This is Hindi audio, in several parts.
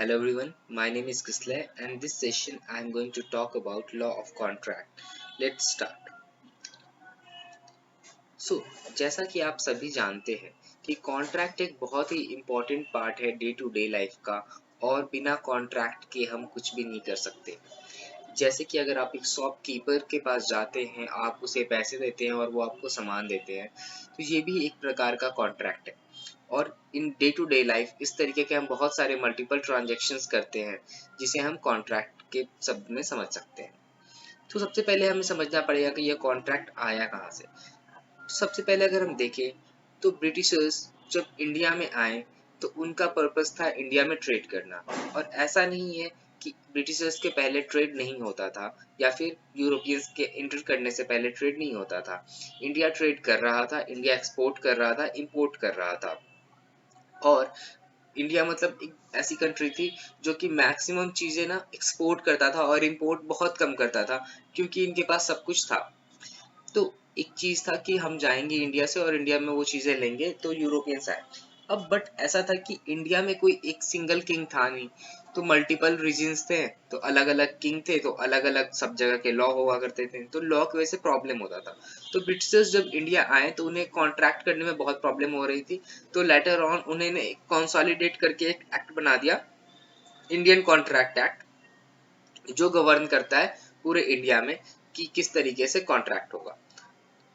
Hello everyone, my name is Kisley and this session I am going to talk about law of contract. Let's start. जैसा कि आप सभी जानते हैं कि कॉन्ट्रैक्ट एक बहुत ही इम्पोर्टेंट पार्ट है डे टू डे लाइफ का और बिना कॉन्ट्रैक्ट के हम कुछ भी नहीं कर सकते। जैसे कि अगर आप एक शॉपकीपर के पास जाते हैं, आप उसे पैसे देते हैं और वो आपको सामान देते हैं, तो ये भी एक प्रकार का कॉन्ट्रैक्ट है। और in day to day life इस तरीके के हम बहुत सारे मल्टीपल ट्रांजेक्शन्स करते हैं जिसे हम कॉन्ट्रैक्ट के शब्द में समझ सकते हैं। तो सबसे पहले हमें समझना पड़ेगा कि यह कॉन्ट्रैक्ट आया कहाँ से। तो सबसे पहले अगर हम देखें तो ब्रिटिशर्स जब इंडिया में आए तो उनका पर्पस था इंडिया में ट्रेड करना। और ऐसा नहीं है कि ब्रिटिशर्स के पहले ट्रेड नहीं होता था या फिर यूरोपियंस के इंटर करने से पहले ट्रेड नहीं होता था। इंडिया ट्रेड कर रहा था, इंडिया एक्सपोर्ट कर रहा था, इंपोर्ट कर रहा था। और इंडिया मतलब एक ऐसी कंट्री थी जो कि मैक्सिमम चीजें ना एक्सपोर्ट करता था और इंपोर्ट बहुत कम करता था, क्योंकि इनके पास सब कुछ था। तो एक चीज था कि हम जाएंगे इंडिया से और इंडिया में वो चीजें लेंगे, तो यूरोपियंस आए। अब बट ऐसा था कि इंडिया में कोई एक सिंगल किंग था नहीं, तो मल्टीपल रीजन्स थे, तो अलग अलग किंग थे, तो अलग अलग सब जगह के लॉ हुआ करते थे, तो लॉ की वजह से प्रॉब्लम होता था। तो ब्रिटिशर्स जब इंडिया आए तो उन्हें कॉन्ट्रैक्ट करने में बहुत प्रॉब्लम हो रही थी। तो लेटर ऑन उन्होंने कंसोलिडेट करके एक एक्ट बना दिया, इंडियन कॉन्ट्रैक्ट एक्ट, जो गवर्न करता है पूरे इंडिया में कि किस तरीके से कॉन्ट्रैक्ट होगा।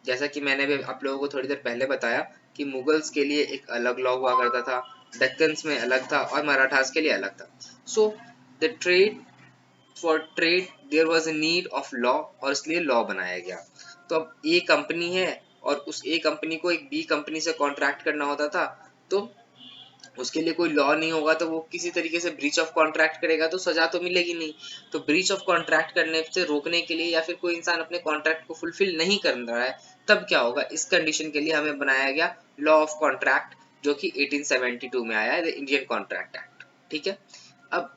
जैसा कि मैंने भी आप लोगों को थोड़ी देर पहले बताया कि मुगल्स के लिए एक अलग लॉ हुआ करता था, दक्कन्स में अलग था और मराठास के लिए अलग था। So the trade for trade there was a need of law, और इसलिए लॉ बनाया गया। तो अब ए कंपनी है और उस ए कंपनी को एक बी कंपनी से कॉन्ट्रैक्ट करना होता था, तो उसके लिए कोई लॉ नहीं होगा तो वो किसी तरीके से ब्रीच ऑफ कॉन्ट्रैक्ट करेगा तो सजा तो मिलेगी नहीं। तो ब्रीच ऑफ कॉन्ट्रैक्ट करने से रोकने के लिए या फिर कोई इंसान अपने कॉन्ट्रैक्ट को फुलफिल नहीं कर रहा है, तब क्या होगा, इस कंडीशन के लिए हमें बनाया गया लॉ ऑफ कॉन्ट्रैक्ट, जो कि 1872 में आया है, द इंडियन कॉन्ट्रैक्ट एक्ट। ठीक है। अब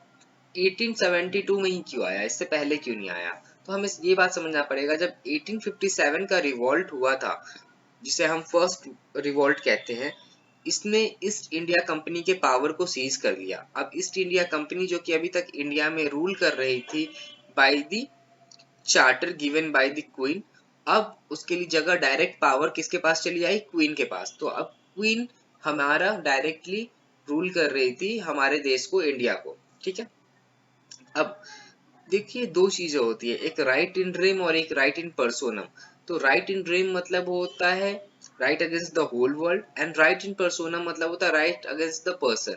1872 में ही क्यों आया, इससे पहले क्यों नहीं आया? तो हमें ये बात समझना पड़ेगा, जब 1857 का रिवॉल्ट हुआ था, जिसे हम फर्स्ट रिवॉल्ट कहते हैं, इसने ईस्ट इंडिया कंपनी के पावर को सीज कर लिया। अब ईस्ट इंडिया कंपनी जो कि अभी तक इंडिया में रूल कर रही थी by the charter given by the queen, अब उसके लिए जगह डायरेक्ट पावर किसके पास चली आई? क्वीन के पास। तो अब क्वीन हमारा डायरेक्टली रूल कर रही थी हमारे देश को, इंडिया को। ठीक है। अब देखिए, दो चीजें होती है, एक राइट इन ड्रीम और एक राइट इन पर्सोनम। तो राइट इन ड्रीम मतलब होता है right against the whole world, and right in personam मतलब होता है right against the person.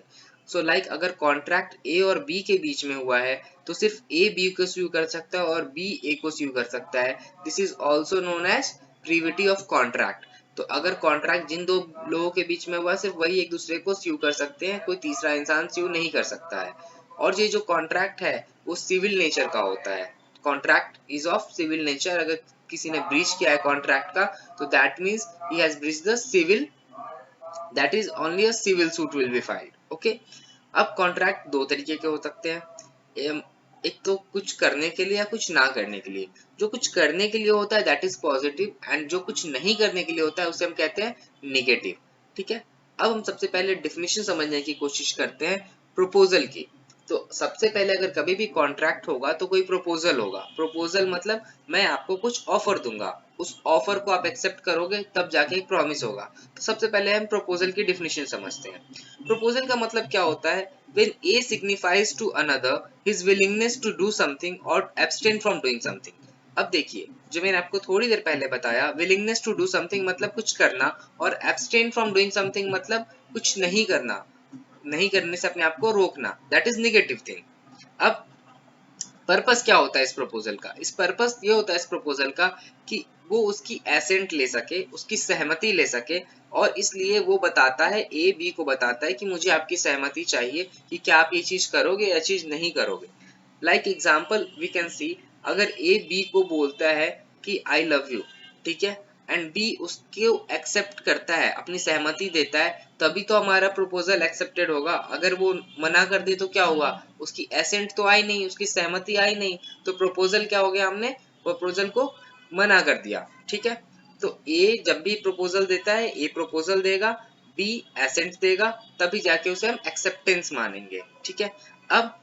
So like अगर कॉन्ट्रैक्ट ए और बी के बीच में हुआ है तो सिर्फ ए बी को स्यू कर सकता है और बी ए को स्यू कर सकता है। This is also known as privity of contract. तो अगर कॉन्ट्रैक्ट जिन दो लोगों के बीच में हुआ, सिर्फ वही एक दूसरे को स्यू कर सकते हैं, कोई तीसरा इंसान स्यू नहीं कर सकता है। और ये जो कॉन्ट्रैक्ट है वो सिविल नेचर का होता है। Contract is of civil nature. अगर किसी ने ब्रीच किया है कॉन्ट्रैक्ट का, तो that means he has breach the civil, that is only a civil suit will be filed. Okay. अब कॉन्ट्रैक्ट दो तरीके के हो सकते हैं, एक तो कुछ करने के लिए या कुछ ना करने के लिए। जो कुछ करने के लिए होता है दैट इज पॉजिटिव, एंड जो कुछ नहीं करने के लिए होता है उसे हम कहते हैं निगेटिव। ठीक है। अब हम सबसे पहले डेफिनेशन समझने की कोशिश करते हैं प्रपोजल की। तो सबसे पहले अगर कभी भी कॉन्ट्रैक्ट होगा तो कोई प्रपोजल होगा। प्रपोजल मतलब मैं आपको कुछ ऑफर दूंगा, उस ऑफर को आप एक्सेप्ट करोगे तब जाके एक प्रॉमिस होगा। तो सबसे पहले हम प्रपोजल की डेफिनेशन समझते हैं। प्रपोजल का मतलब क्या होता है? when A signifies to another his willingness to do something or abstain from doing something। अब देखिए, जो मैंने आपको थोड़ी देर पहले बताया, willingness to do something मतलब कुछ करना, और abstain from doing something मतलब कुछ नहीं करना, नहीं करने से अपने आप को रोकना, दैट इज नेगेटिव थिंग। अब पर्पस क्या होता है इस प्रपोजल का? इस पर्पस ये होता है इस प्रपोजल का कि वो उसकी एसेंट ले सके, उसकी सहमति ले सके, और इसलिए वो बताता है, ए बी को बताता है कि मुझे आपकी सहमति चाहिए कि क्या आप ये चीज करोगे या चीज नहीं करोगे। Like example we can see, अगर ए बी को बोलता है कि आई लव यू, ठीक है, एंड बी उसको एक्सेप्ट करता है, अपनी सहमति देता है, तभी तो हमारा प्रपोजल एक्सेप्टेड होगा। अगर वो मना कर दे तो क्या होगा? उसकी एसेंट तो आई नहीं, उसकी सहमति आई नहीं, तो प्रपोजल क्या हो गया? हमने प्रपोजल को मना कर दिया। ठीक है। तो ए जब भी प्रपोजल देता है, ए प्रपोजल देगा, बी एसेंट देगा, तभी जाके उसे हम एक्सेप्टेंस मानेंगे। ठीक है, अब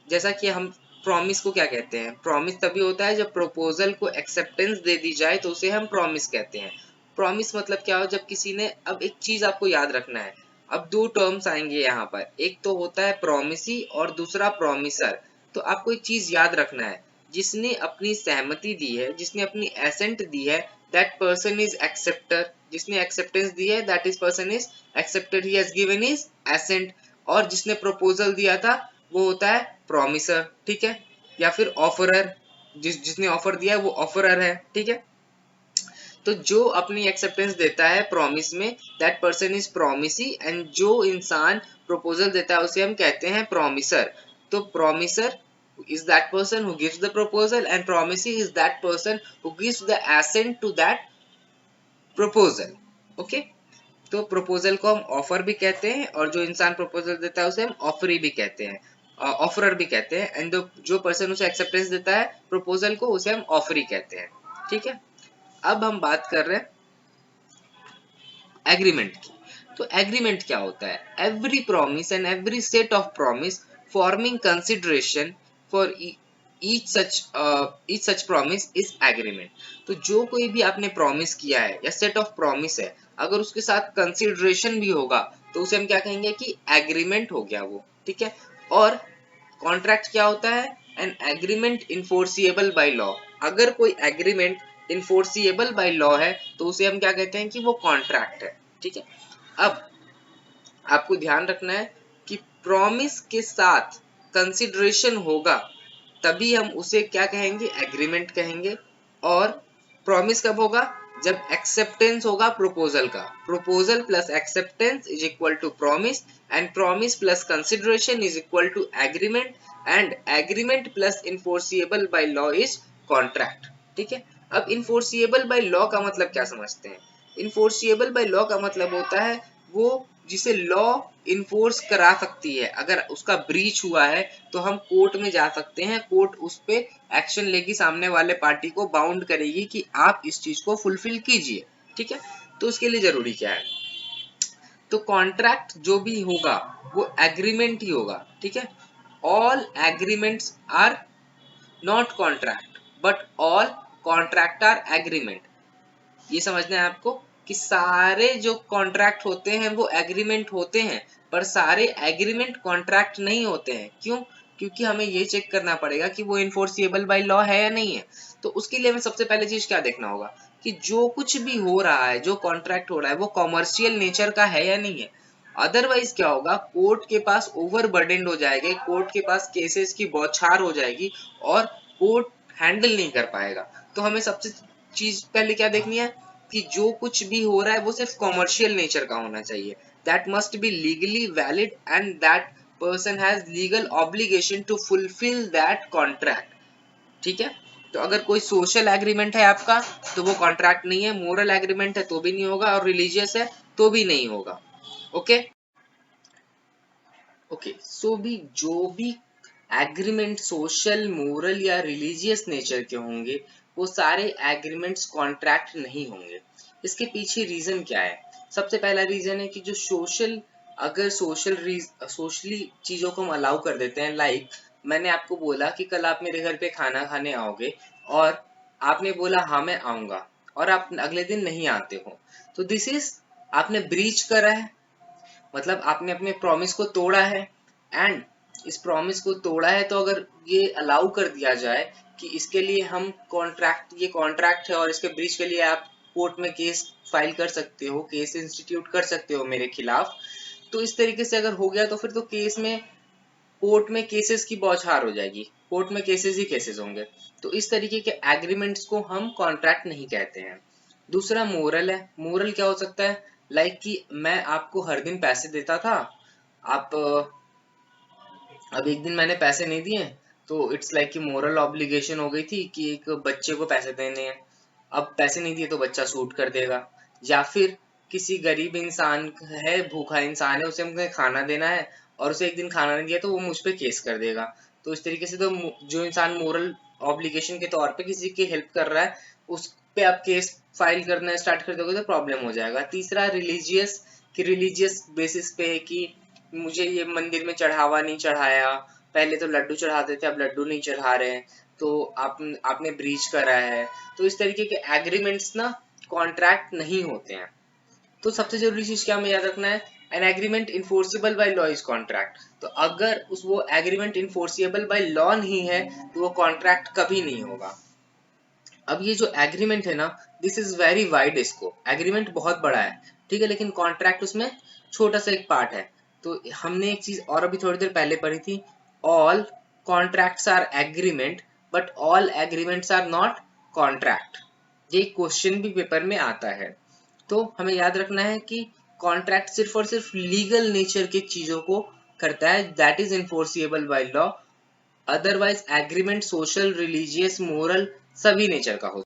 जैसा कि हम प्रॉमिस को क्या कहते हैं, प्रॉमिस तभी होता है जब प्रपोजल को एक्सेप्टेंस दे दी जाए तो उसे हम प्रॉमिस कहते हैं। प्रॉमिस मतलब क्या हो, जब किसी ने, अब एक चीज आपको याद रखना है, अब दो टर्म्स आएंगे यहाँ पर, एक तो होता है प्रॉमिसी और दूसरा प्रॉमिसर। तो आपको एक चीज याद रखना है, जिसने अपनी सहमति दी है, जिसने अपनी एसेंट दी है, दैट पर्सन इज एक्सेप्टर। जिसने एक्सेप्टेंस दी है, that is person is acceptor, he has given his assent. और जिसने प्रपोजल दिया था वो होता है प्रॉमिसर। ठीक है, या फिर ऑफरर, जिसने ऑफर दिया है वो ऑफरर है। ठीक है, तो जो अपनी एक्सेप्टेंस देता है प्रॉमिस में, that person is promisee, and जो इंसान प्रपोजल देता है उसे हम कहते हैं प्रॉमिसर। तो promiser is that person who gives the proposal and promisee is that person who gives the assent to that proposal. Okay, तो प्रपोजल को हम ऑफर भी कहते हैं और जो इंसान प्रपोजल देता है उसे हम ऑफरी भी कहते हैं, ऑफरर भी कहते हैं, एंड जो पर्सन उसे एक्सेप्टेंस देता है प्रपोजल को उसे हम ऑफरी कहते हैं। ठीक है, अब हम बात कर रहे हैं एग्रीमेंट की। तो एग्रीमेंट क्या होता है, every promise and every set of promise forming consideration for each such promise is agreement. तो जो कोई भी आपने प्रॉमिस किया है या सेट ऑफ प्रॉमिस है, अगर उसके साथ कंसिडरेशन भी होगा तो उसे हम क्या कहेंगे कि एग्रीमेंट हो गया वो। ठीक है, और कॉन्ट्रैक्ट क्या होता है, an agreement enforceable by law. अगर कोई एग्रीमेंट इन्फोर्सिएबल बाय लॉ है तो उसे हम क्या कहते हैं कि वो कॉन्ट्रैक्ट है। ठीक है, अब आपको ध्यान रखना है कि प्रॉमिस के साथ कंसिडरेशन होगा तभी हम उसे क्या कहेंगे, एग्रीमेंट कहेंगे। और प्रॉमिस कब होगा, जब एक्सेप्टेंस होगा प्रपोजल का। Proposal plus acceptance is equal to promise, and promise plus consideration is equal to agreement, and agreement plus enforceable by law is contract. ठीक है, अब इन्फोर्सिएबल बाय लॉ का मतलब क्या समझते हैं। इन्फोर्सिएबल बाय लॉ का मतलब होता है वो जिसे लॉ इन्फोर्स करा सकती है। अगर उसका ब्रीच हुआ है तो हम कोर्ट में जा सकते हैं, कोर्ट उस पे एक्शन लेगी, सामने वाले पार्टी को बाउंड करेगी कि आप इस चीज को फुलफिल कीजिए। ठीक है, तो उसके लिए जरूरी क्या है, तो कॉन्ट्रैक्ट जो भी होगा वो एग्रीमेंट ही होगा। ठीक है, all agreements are not contract but all contract are agreement. ये समझना है आपको कि सारे जो कॉन्ट्रैक्ट होते हैं वो एग्रीमेंट होते हैं, पर सारे एग्रीमेंट कॉन्ट्रैक्ट नहीं होते हैं। क्यों, क्योंकि हमें ये चेक करना पड़ेगा कि वो इन्फोर्सिएबल बाय लॉ है या नहीं है। तो उसके लिए हमें सबसे पहले चीज क्या देखना होगा कि जो कुछ भी हो रहा है, जो कॉन्ट्रैक्ट हो रहा है वो कॉमर्शियल नेचर का है या नहीं है। अदरवाइज क्या होगा, कोर्ट के पास ओवरबर्डेंड हो जाएगा, कोर्ट के पास केसेस की बौछार हो जाएगी और कोर्ट हैंडल नहीं कर पाएगा। तो हमें सबसे चीज पहले क्या देखनी है कि जो कुछ भी हो रहा है वो सिर्फ कॉमर्शियल नेचर का होना चाहिए। That must be legally valid and that person has legal obligation to fulfil that contract. ठीक है, तो अगर कोई सोशल एग्रीमेंट है आपका तो वो कॉन्ट्रैक्ट नहीं है, मोरल एग्रीमेंट है तो भी नहीं होगा, और रिलीजियस है तो भी नहीं होगा। ओके ओके, सो भी जो भी एग्रीमेंट सोशल, मोरल या रिलीजियस नेचर के होंगे वो सारे एग्रीमेंट्स कॉन्ट्रैक्ट नहीं होंगे। इसके पीछे रीजन क्या है, सबसे पहला रीजन है कि जो सोशल, अगर सोशली चीजों को हम अलाउ कर देते हैं, लाइक मैंने आपको बोला कि कल आप मेरे घर पे खाना खाने आओगे और आपने बोला हाँ मैं आऊंगा, और आप अगले दिन नहीं आते हो, तो दिस इज, आपने ब्रीच करा है, मतलब आपने अपने प्रॉमिस को तोड़ा है। एंड इस प्रॉमिस को तोड़ा है तो अगर ये अलाउ कर दिया जाए कि इसके लिए हम कॉन्ट्रैक्ट, ये कॉन्ट्रैक्ट है और इसके ब्रीच के लिए आप कोर्ट में केस फाइल कर सकते हो, केस इंस्टीट्यूट कर सकते हो मेरे खिलाफ, तो इस तरीके से अगर हो गया तो फिर तो केस में, कोर्ट में केसेस की बौछार हो जाएगी, कोर्ट में केसेस ही केसेस होंगे। तो इस तरीके के एग्रीमेंट्स को हम कॉन्ट्रैक्ट नहीं कहते हैं। दूसरा मोरल है। मोरल क्या हो सकता है, लाइक कि मैं आपको हर दिन पैसे देता था, आप अब एक दिन मैंने पैसे नहीं दिए, तो इट्स लाइक कि मोरल ऑब्लिगेशन हो गई थी कि एक बच्चे को पैसे देने हैं, अब पैसे नहीं दिए तो बच्चा सूट कर देगा। या फिर किसी गरीब इंसान है, भूखा इंसान है, उसे हमको खाना देना है और उसे एक दिन खाना नहीं दिया तो वो मुझ पे केस कर देगा। तो इस तरीके से तो जो इंसान मोरल ऑब्लिगेशन के तौर पे किसी की हेल्प कर रहा है उस पे आप केस फाइल करना स्टार्ट कर दोगे तो प्रॉब्लम हो जाएगा। तीसरा रिलीजियस, कि रिलीजियस बेसिस पे है कि मुझे ये मंदिर में चढ़ावा नहीं चढ़ाया, पहले तो लड्डू चढ़ाते थे अब लड्डू नहीं चढ़ा रहे हैं, तो आपने ब्रीच करा है। तो इस तरीके के एग्रीमेंट्स ना कॉन्ट्रैक्ट नहीं होते हैं। तो सबसे जरूरी चीज क्या हमें याद रखना है, an agreement enforceable bye law is contract. तो अगर उस वो एग्रीमेंट इन्फोर्सिबल बाय लॉ नहीं है तो वो कॉन्ट्रैक्ट कभी नहीं होगा। अब ये जो एग्रीमेंट है ना, this is very wide scope, agreement बहुत बड़ा है, ठीक है, लेकिन कॉन्ट्रैक्ट उसमें छोटा सा एक पार्ट है। तो हमने एक चीज और अभी थोड़ी देर पहले पढ़ी थी, all contracts are agreement but all agreements are not contract. ये क्वेश्चन भी पेपर में आता है। तो हमें याद रखना है कि कॉन्ट्रैक्ट सिर्फ और सिर्फ लीगल नेचर की चीजों को करता है, that is enforceable by law. Otherwise agreement social, religious, moral सभी नेचर का हो